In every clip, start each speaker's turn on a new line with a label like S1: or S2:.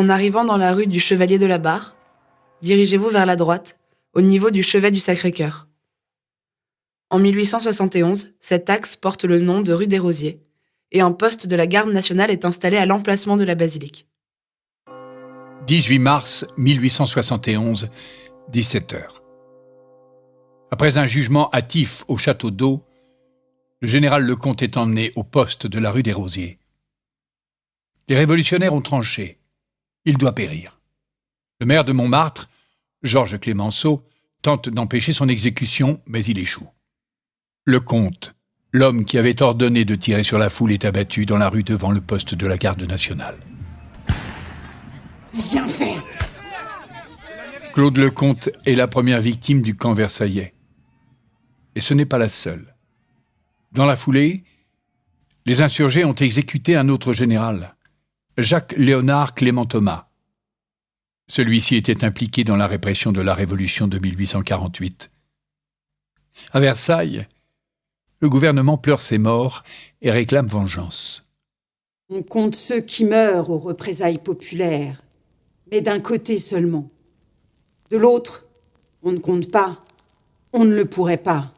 S1: En arrivant dans la rue du Chevalier de la Barre, dirigez-vous vers la droite, au niveau du chevet du Sacré-Cœur. En 1871, cet axe porte le nom de rue des Rosiers, et un poste de la garde nationale est installé à l'emplacement de la basilique.
S2: 18 mars 1871, 17h. Après un jugement hâtif au château d'Eau, le général Lecomte est emmené au poste de la rue des Rosiers. Les révolutionnaires ont tranché. Il doit périr. Le maire de Montmartre, Georges Clemenceau, tente d'empêcher son exécution, mais il échoue. Lecomte, l'homme qui avait ordonné de tirer sur la foule, est abattu dans la rue devant le poste de la garde nationale.
S3: Bien fait!
S2: Claude Lecomte est la première victime du camp versaillais. Et ce n'est pas la seule. Dans la foulée, les insurgés ont exécuté un autre général, Jacques-Léonard Clément Thomas. Celui-ci était impliqué dans la répression de la Révolution de 1848. À Versailles, le gouvernement pleure ses morts et réclame vengeance.
S3: On compte ceux qui meurent aux représailles populaires, mais d'un côté seulement. De l'autre, on ne compte pas, on ne le pourrait pas.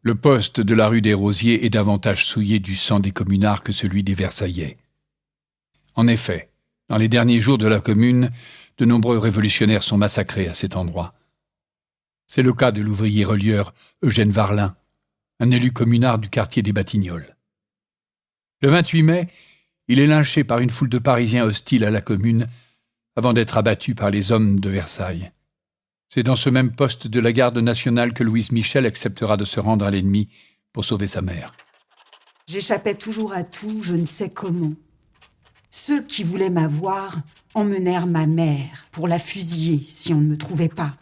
S2: Le poste de la rue des Rosiers est davantage souillé du sang des communards que celui des Versaillais. En effet, dans les derniers jours de la Commune, de nombreux révolutionnaires sont massacrés à cet endroit. C'est le cas de l'ouvrier relieur Eugène Varlin, un élu communard du quartier des Batignolles. Le 28 mai, il est lynché par une foule de Parisiens hostiles à la Commune avant d'être abattu par les hommes de Versailles. C'est dans ce même poste de la garde nationale que Louise Michel acceptera de se rendre à l'ennemi pour sauver sa mère.
S3: J'échappais toujours à tout, je ne sais comment. Ceux qui voulaient m'avoir emmenèrent ma mère pour la fusiller si on ne me trouvait pas.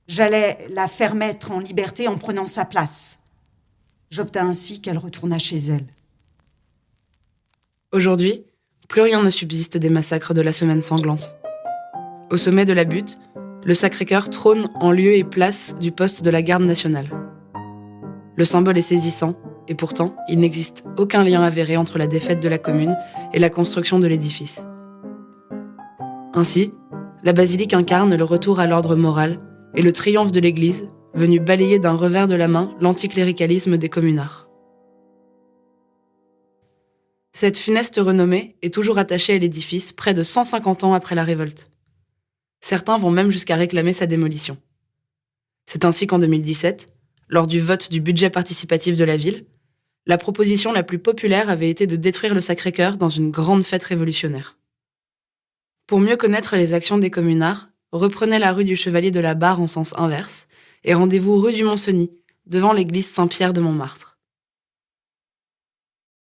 S3: J'allais la faire mettre en liberté en prenant sa place. J'obtins ainsi qu'elle retournât chez elle.
S1: Aujourd'hui, plus rien ne subsiste des massacres de la Semaine sanglante. Au sommet de la butte, le Sacré-Cœur trône en lieu et place du poste de la garde nationale. Le symbole est saisissant, et pourtant, il n'existe aucun lien avéré entre la défaite de la Commune et la construction de l'édifice. Ainsi, la basilique incarne le retour à l'ordre moral et le triomphe de l'Église, venu balayer d'un revers de la main l'anticléricalisme des communards. Cette funeste renommée est toujours attachée à l'édifice près de 150 ans après la révolte. Certains vont même jusqu'à réclamer sa démolition. C'est ainsi qu'en 2017, lors du vote du budget participatif de la ville, la proposition la plus populaire avait été de détruire le Sacré-Cœur dans une grande fête révolutionnaire. Pour mieux connaître les actions des communards, reprenez la rue du Chevalier de la Barre en sens inverse et rendez-vous rue du Mont-Cenis, devant l'église Saint-Pierre de Montmartre.